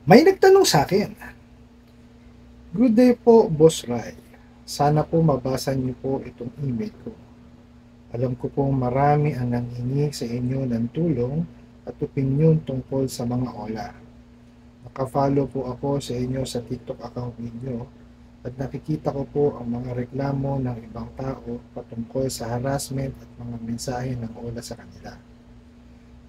May nagtanong sa akin, "Good day po, Boss Rai. Sana po mabasa niyo po itong email ko. Alam ko pong marami ang nanghingi sa inyo ng tulong at opinyon tungkol sa mga OLA. Nakafollow po ako sa inyo sa TikTok account ninyo at nakikita ko po ang mga reklamo ng ibang tao patungkol sa harassment at mga mensahe ng OLA sa kanila.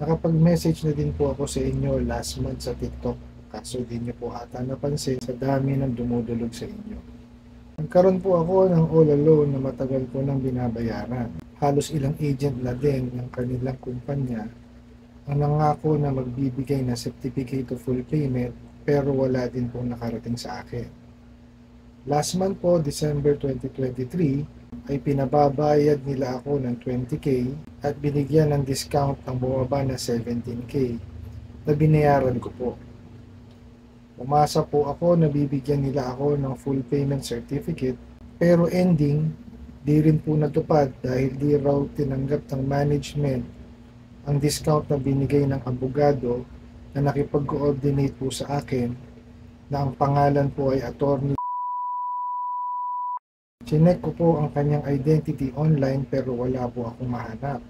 Nakapag-message na din po ako sa inyo last month sa TikTok, kaso di niyo po ata napansin sa dami ng dumudulog sa inyo. Nagkaroon po ako ng all alone na matagal ko nang binabayaran. Halos ilang agent na din ng kanilang kumpanya ang nangako na magbibigay ng certificate of full payment pero wala din pong nakarating sa akin. Last month po, December 2023, ay pinababayad nila ako ng 20k at binigyan ng discount ng bumaba na 17k na binayaran ko po. Umasa po ako na bibigyan nila ako ng full payment certificate pero ending, di rin po natupad dahil di raw tinanggap ng management ang discount na binigay ng abogado na nakipag-coordinate po sa akin na ang pangalan po ay attorney. Chinek ko po ang kanyang identity online pero wala po akong mahanap.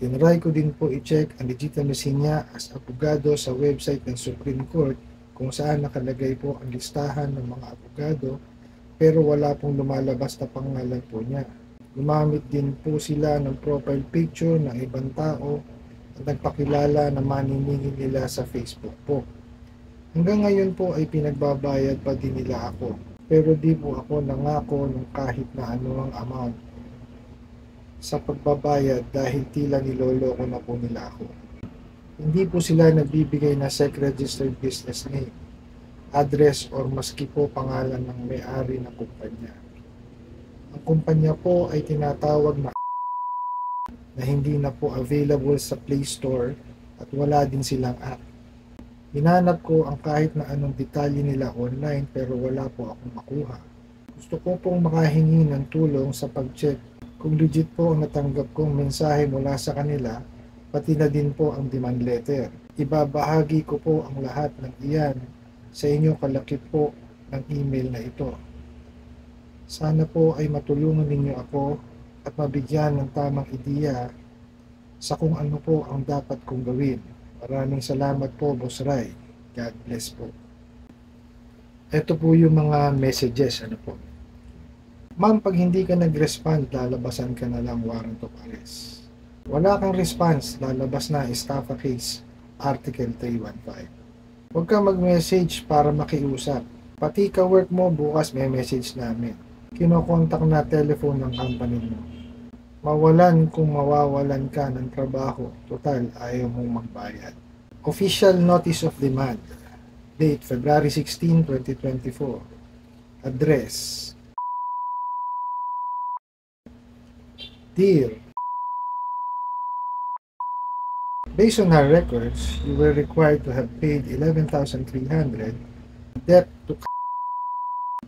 Tinry ko din po i-check ang legitimacy niya as abogado sa website ng Supreme Court kung saan nakalagay po ang listahan ng mga abogado pero wala pong lumalabas na pangalan po niya. Gumamit din po sila ng profile picture ng ibang tao at nagpakilala na maniningil nila sa Facebook po. Hanggang ngayon po ay pinagbabayad pa din nila ako pero di po ako nangako ng kahit na anumang amount sa pagbabayad dahil tila niloloko na po nila ako. Hindi po sila nagbibigay na SEC registered business name, address or maski po pangalan ng may-ari ng kumpanya. Ang kumpanya po ay tinatawag na hindi na po available sa Play Store at wala din silang app. Hinanap ko ang kahit na anong detalye nila online pero wala po akong makuha. Gusto ko pong makahingi ng tulong sa pag-check kung legit po ang natanggap kong mensahe mula sa kanila, pati na din po ang demand letter. Ibabahagi ko po ang lahat ng iyan sa inyo kalakip po ng email na ito. Sana po ay matulungan ninyo ako at mabigyan ng tamang ideya sa kung ano po ang dapat kong gawin. Maraming salamat po, Boss Rai. God bless po. Ito po yung mga messages. Ano po? Ma'am, pag hindi ka nag-respond, lalabasan ka na lang warrant of arrest. Wala kang response, lalabas na estafa case, Article 315. Huwag ka mag-message para makiusap. Pati ka-work mo, bukas may message namin. Kinokontak na telephone ng company mo. Mawalan kung mawawalan ka ng trabaho, total ayaw mong magbayad. Official Notice of Demand. Date, February 16, 2024. Address. Dear, based on our records, you were required to have paid 11,300 debt to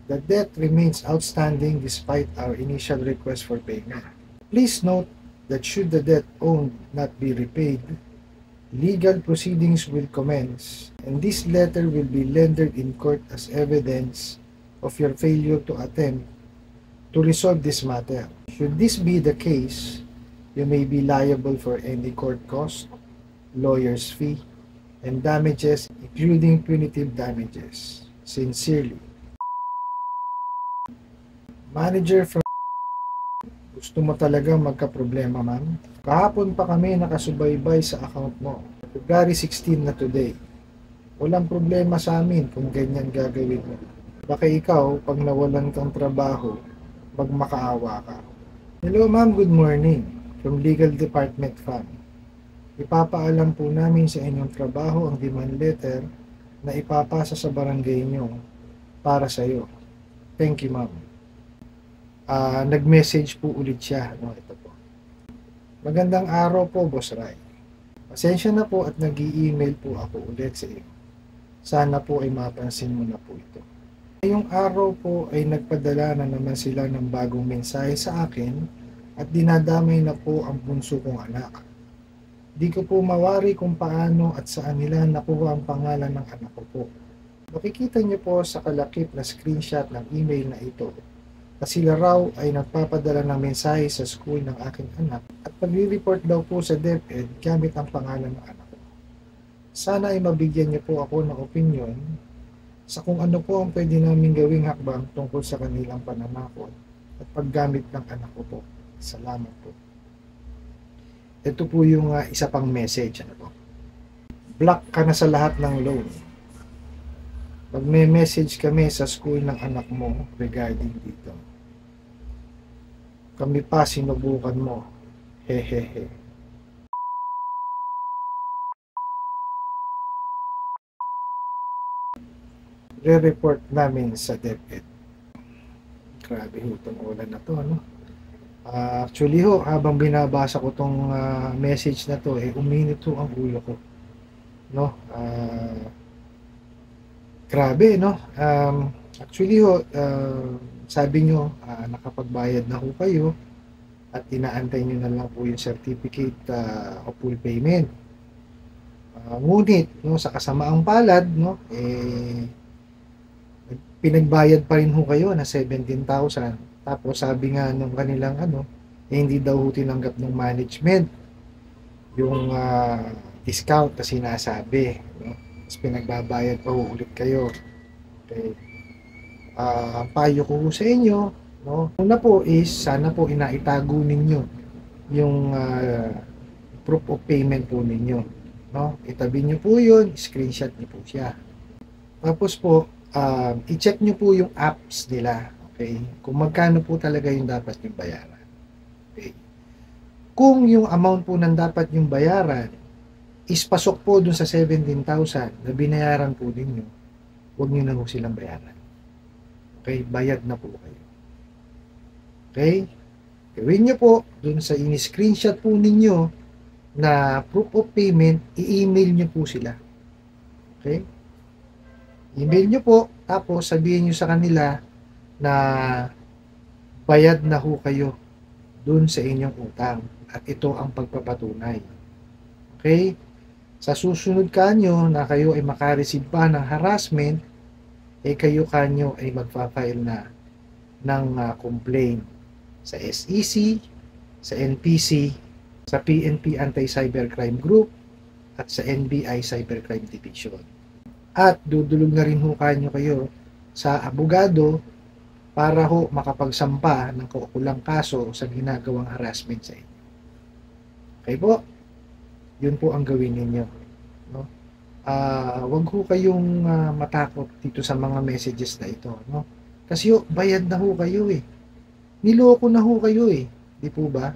the debt remains outstanding despite our initial request for payment. Please note that should the debt owed not be repaid, legal proceedings will commence, and this letter will be rendered in court as evidence of your failure to attempt to resolve this matter. Should this be the case, you may be liable for any court cost, lawyer's fee, and damages, including punitive damages. Sincerely, Manager from... Gusto mo talagang magka-problema, ma'am? Kahapon pa kami nakasubaybay sa account mo. February 16 na today. Walang problema sa amin kung ganyan gagawin mo. Baka ikaw, pag nawalan kang trabaho, magmakaawa ka. Hello ma'am, good morning. From Legal Department Fund. Ipapaalam po namin sa inyong trabaho ang demand letter na ipapasa sa barangay nyo para sa iyo. Thank you, ma'am. Nag-message po ulit siya. Ito po. Magandang araw po, Boss Rai. Pasensya na po at nag-i-email po ako ulit sa iyo. Sana po ay mapansin mo na po ito. Ngayong araw po ay nagpadala na naman sila ng bagong mensahe sa akin at dinadamay na po ang bunso kong anak. Di ko po mawari kung paano at saan nila nakuha ang pangalan ng anak ko po. Makikita niyo po sa kalakip na screenshot ng email na ito na sila raw ay nagpapadala ng mensahe sa school ng aking anak at magre-report daw po sa DepEd gamit ang pangalan ng anak ko. Sana ay mabigyan niyo po ako ng opinyon sa kung ano po ang pwede namin gawing hakbang tungkol sa kanilang pananakot at paggamit ng anak ko po. Salamat po. Ito po yung isa pang message. Ano po? Block ka na sa lahat ng loan. Pag may message kami sa school ng anak mo regarding dito, kami pa sinubukan mo. Hehehe. Re-report namin sa DepEd. Grabe ho itong ulan na to, ano? Actually ho, habang binabasa ko tong message na to, uminit ho ang ulo ko. No? Grabe, no? Actually ho, sabi nyo, nakapagbayad na ho kayo at inaantay nyo na lang po yung certificate of full payment. Ngunit, no, sa kasamaang palad, no, pinagbayad pa rin ho kayo na 17,000. Tapos sabi nga nung kanilang hindi daw ho tinanggap ng management yung discount na sinasabi. No? Tapos pinagbabayad pa ho ulit kayo. Okay. Ang payo ko sa inyo, no? Una po is, sana po inaitago ninyo yung proof of payment po ninyo. No? Itabi nyo po yun, screenshot nyo po siya. Tapos po, i-check nyo po yung apps nila. Okay? Kung magkano po talaga yung dapat yung bayaran. Okay? Kung yung amount po ng dapat yung bayaran is pasok po dun sa 17,000 na binayaran po ninyo, huwag nyo na po silang bayaran. Okay? Bayad na po kayo. Okay? Gawin nyo po dun sa in-screenshot po ninyo na proof of payment, i-email nyo po sila. Okay? Email nyo po, tapos sabihin nyo sa kanila na bayad na ho kayo dun sa inyong utang at ito ang pagpapatunay. Okay? Sa susunod kanyo na kayo ay makareceive pa ng harassment, kayo kanyo ay magpa-file na ng complaint sa SEC, sa NPC, sa PNP Anti-Cybercrime Group, at sa NBI Cybercrime Division. At dudulog na rin ho kanyo kayo sa abogado para ho makapagsampa ng kaukulang kaso sa ginagawang harassment sa inyo. Okay po? Yun po ang gawin ninyo. No? Wag ho kayong matakot dito sa mga messages na ito. No? Kasi ho, bayad na ho kayo eh. Niloko na ho kayo eh. Di po ba?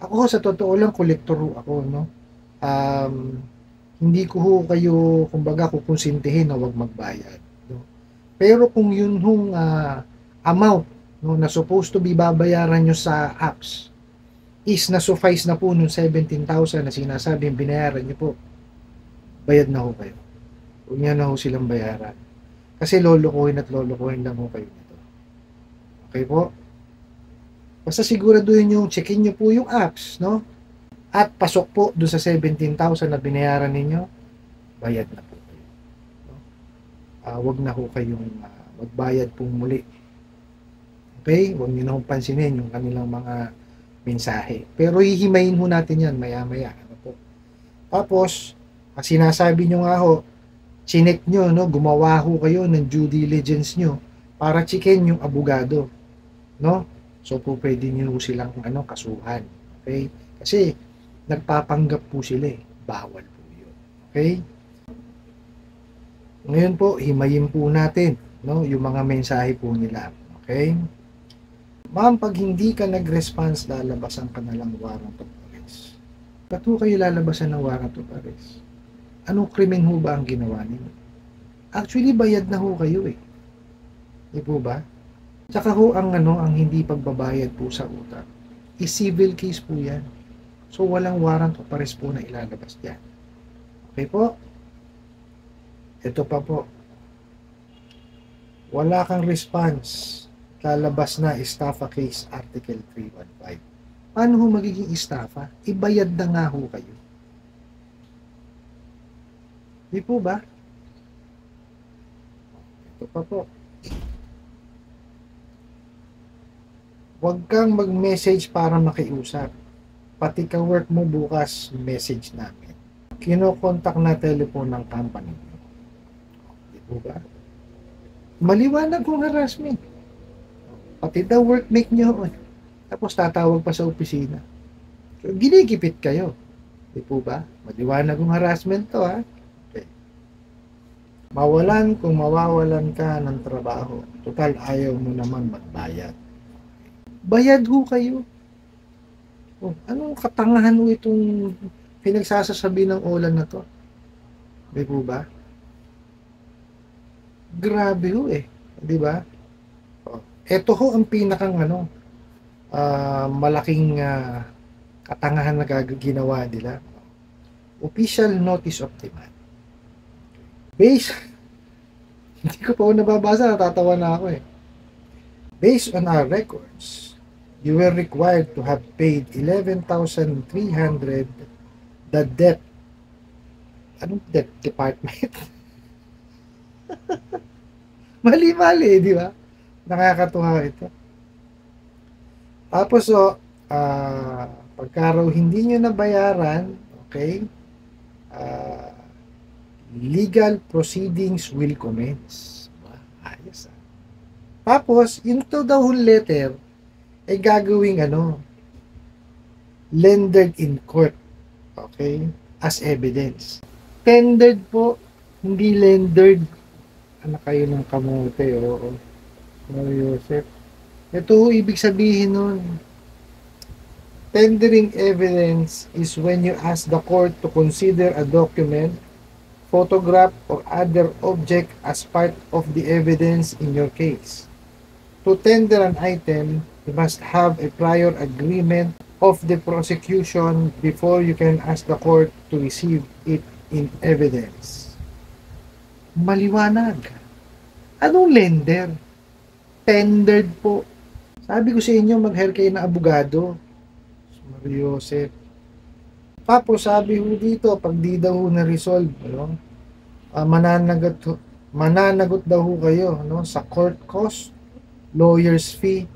Ako sa totoo lang, kolektor ho ako. No? Hindi ko ho kayo, kumbaga, kukonsintihin na wag magbayad. No? Pero kung yun hong amount no, na supposed to be babayaran nyo sa apps is na-suffice na po nung 17,000 na sinasabing binayaran nyo po, bayad na ho kayo. Huwag nyo na ho silang bayaran. Kasi lolokohin at lolokohin lang ho kayo nito. Okay po? Basta siguraduhin nyo, checkin nyo po yung apps, no? At pasok po doon sa 17,000 na binayaran ninyo, bayad na po kayo. No? Huwag na ho kayong magbayad pong muli. Okay? Huwag nyo na hong pansinin yung kanilang mga mensahe. Pero hihimayin ho natin yan maya-maya. Ano po? Tapos, sinasabi nyo nga ho, chinek nyo, no? Gumawa ho kayo ng due diligence nyo para checkin yung abogado. No? So, po pwede nyo silang kasuhan. Okay? Kasi, nagpapanggap po sila eh. Bawal po yun. Okay? Ngayon po, himayin po natin no, yung mga mensahe po nila. Okay? Ma'am, pag hindi ka nag-response, lalabasan ka na lang warrant of arrest. Ba't ho kayo lalabasan ng warrant of arrest? Anong krimen ho ba ang ginawa ninyo? Actually, bayad na ho kayo eh. Di po ba? Tsaka ho ang hindi pagbabayad po sa utang. Civil case po yan. So, walang warrant of arrest po na ilalabas dyan. Okay po? Ito pa po. Wala kang response. Lalabas na estafa case Article 315. Paano ho magiging estafa? Ibayad na nga ho kayo. Di po ba? Ito pa po. Huwag kang mag-message para makiusap. Pati ka-work mo bukas, message namin. Kino-contact na telephone ng company. Di po ba? Maliwanag kung harassment. Pati daw workmate nyo. Tapos tatawag pa sa opisina. So, ginigipit kayo. Di po ba? Maliwanag kung harassment to, ha? Okay. Mawalan kung mawawalan ka ng trabaho. Total, ayaw mo naman magbayad. Bayad ho kayo. Oh, anong katangahan ho itong pinagsasasabi ng ulan na to? Di po ba? Grabe ho eh. Di ba? Oh, ito ho ang pinakang malaking katangahan na ginawa nila. Official notice of demand. Based, hindi ko pa nababasa, natatawa na ako eh. Based on our records, you were required to have paid 11,300 the debt. Anong debt department? Mali-mali, di ba? Nakakatuwa ito. Tapos, pagka raw hindi nyo nabayaran, okay, legal proceedings will commence. Ayos ah. Tapos, yung to daw letter, ay gagawing rendered in court. Okay? As evidence. Tendered po, hindi rendered. Anak kayo ng kamote, oo. Joseph. Ito ibig sabihin nun. Tendering evidence is when you ask the court to consider a document, photograph, or other object as part of the evidence in your case. To tender an item, you must have a prior agreement of the prosecution before you can ask the court to receive it in evidence. Maliwanag. Anong lender? Tendered po. Sabi ko sa inyo, mag-hire kayo ng abogado. Mario Joseph. Tapos sabi ko dito, pag di daw na-resolve, mananagot daw kayo sa court cost, lawyer's fee,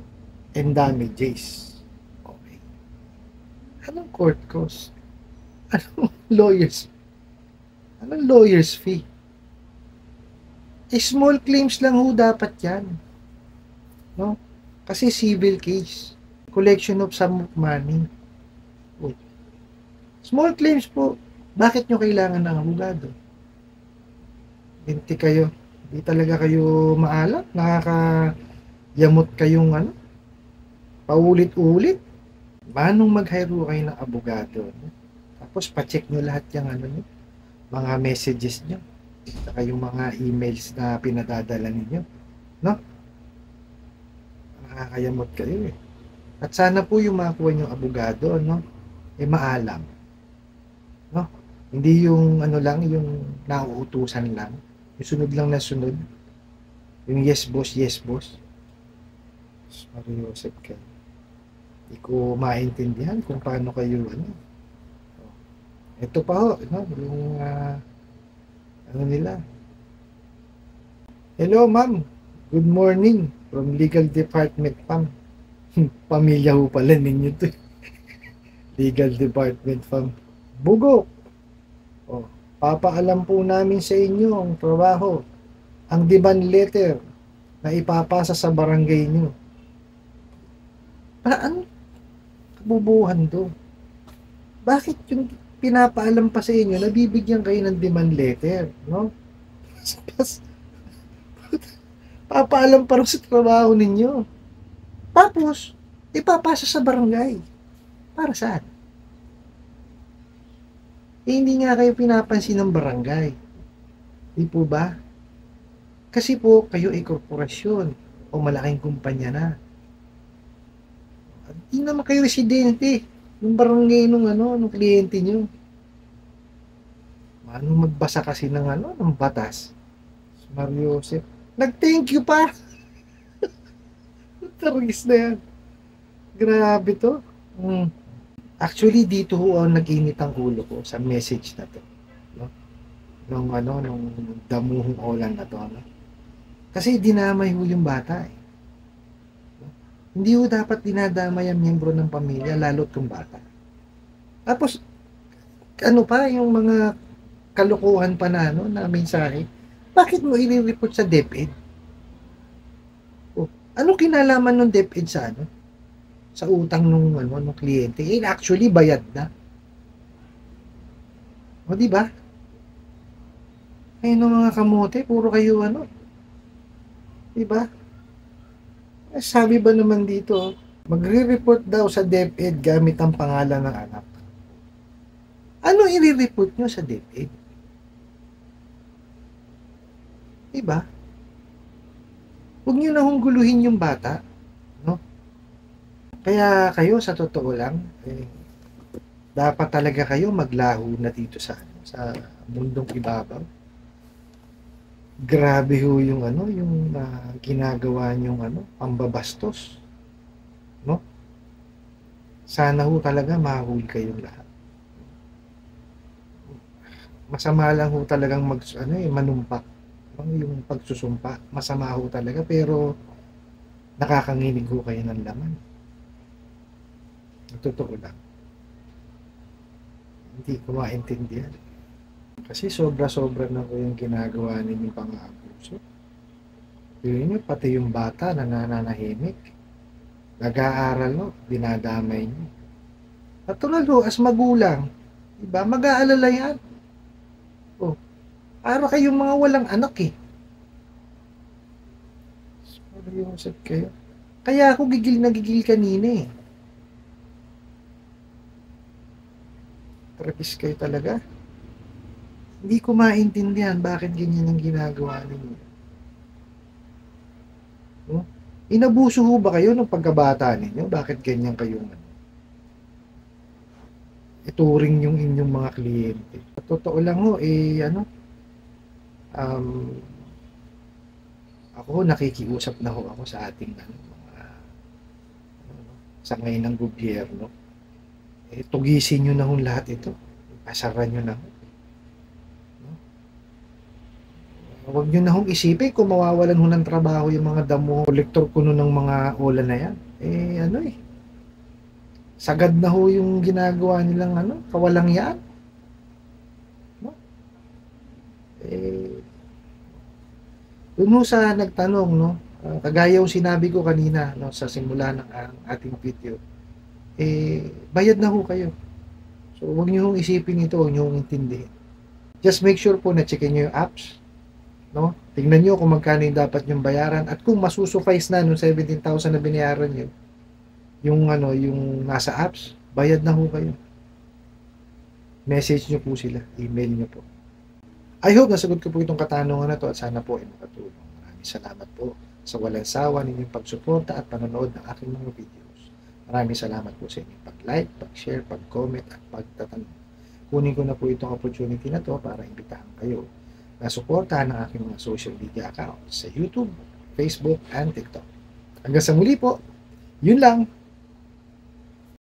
and damages. Okay. Anong court cost? Anong lawyer's fee? Small claims lang ho dapat yan. No? Kasi civil case. Collection of sum of money. Oh. Small claims po. Bakit nyo kailangan ng abogado? Hindi kayo. Hindi talaga kayo maalam. Nakakayamot kayong paulit-ulit. Manong mag-hire kayo ng abogado? Tapos pa-check nyo lahat yung mga messages nyo. Saka yung mga emails na pinadadala ninyo. No? Nakakayamot kayo eh. At sana po yung makuha yung abogado, maalam. No? Hindi yung yung nauutusan lang. Yung sunod lang na sunod. Yung yes boss, yes boss. Mario Joseph kayo. Hindi ko maintindihan kung paano kayo Ito pa ho, yung nila. Hello ma'am, good morning from legal department ma'am. Pamilya ho pala ninyo to. Legal department ma'am. Bugo. Papaalam po namin sa inyo ang trabaho, ang demand letter na ipapasa sa barangay nyo. Ano kabubuhan to? Bakit yung pinapaalam pa sa inyo, nabibigyan kayo ng demand letter, no? Papaalam pa rin sa trabaho ninyo. Tapos, ipapasa sa barangay. Para saan? Hindi nga kayo pinapansin ng barangay. Di po ba? Kasi po, kayo ay korporasyon o malaking kumpanya na. Hindi naman kayo residente. Yung barangay nung kliyente nyo. Anong magbasa kasi ng batas? Mario Joseph. Nag-thank you pa. Targis na yan. Grabe to. Actually, dito ho ang nag-init ang ulo ko sa message na to. No? Nung damuhong ulan na to. Kasi dinamay ho yung bata eh. Hindi ho dapat dinadamay ang miyembro ng pamilya, lalo't kung bata. Tapos, ano pa, yung mga kalokohan pa na, ano, na mensahe, bakit mo i-report sa DepEd? Oh, ano kinalaman ng DepEd sa ano? Sa utang nung ano, nung kliyente? Eh, actually, bayad na. O, di ba? Ayun mga kamote, puro kayo ano, di ba? Eh, sabi ba naman dito, magre-report daw sa DepEd gamit ang pangalan ng anak. Ano i-report nyo sa DepEd? Di ba? Huwag nyo na hong guluhin yung bata, no? Kaya kayo, sa totoo lang, eh, dapat talaga kayo maglaho na dito sa ano, sa mundong ibabaw. Grabe ho yung ano, yung ginagawa nyong ano, pambabastos, no? Sana ho talaga mahuli kayong lahat. Masama lang ho talagang ano eh, manumpa, no? Yung pagsusumpa, masama ho talaga, pero nakakanginig ho kayo ng laman. Totoo lang. Hindi ko maintindihan. Kasi sobra-sobra na po yung ginagawa ninyong pang-aabuso. Yun nyo, pati yung bata na nananahimik. Nag-aaral no, dinadamay nyo. At tulad ho, as magulang, diba, mag-aalala yan. Oh, para kayong mga walang anak eh. Sorry yung usap kayo. Kaya ako gigil na gigil kanina eh. Trapis kayo talaga. Hindi ko maintindihan bakit ganyan ang ginagawa ninyo. No? Inabuso ho ba kayo ng pagkabata ninyo? Bakit ganyan kayo? Ituring yung inyong mga kliyente. Totoo lang ho, eh, ano, um, ako nakikiusap na ho ako sa ating ano, mga, ano, sa ngayon ng gobyerno. Eh, tugisin nyo na ho lahat ito. Pasaran nyo na ho. Huwag nyo na hong isipin kung mawawalan ho ng trabaho yung mga damo, kolektor kuno ng mga ulan na yan. Eh, ano eh. Sagad na ho yung ginagawa nilang ano, kawalang yan. No? Eh, dun ho sa nagtanong, no? Kagaya yung sinabi ko kanina, no, sa simula ng ating video, eh, bayad na ho kayo. So, huwag nyo hong isipin ito, huwag nyo hong intindihin. Just make sure po na checkin nyo yung apps, no? Tingnan niyo kung magkano yung dapat yung bayaran at kung masusuffice na nung 17,000 na binayaran niyo yung ano, yung nasa apps, bayad na ho kayo. Message niyo po sila, email niyo po. I hope nasagot ko po itong katanungan na to at sana po ay makatulong. Maraming salamat po sa walang sawa ninyong pagsuporta at panonood ng aking mga videos. Maraming salamat po sa inyong pag-like, pag-share, pag-comment at pagtatanong. Kunin ko na po itong opportunity na to para imbitahan kayo na suportahan ang aking mga social media accounts sa YouTube, Facebook, and TikTok. Hanggang sa muli po, yun lang.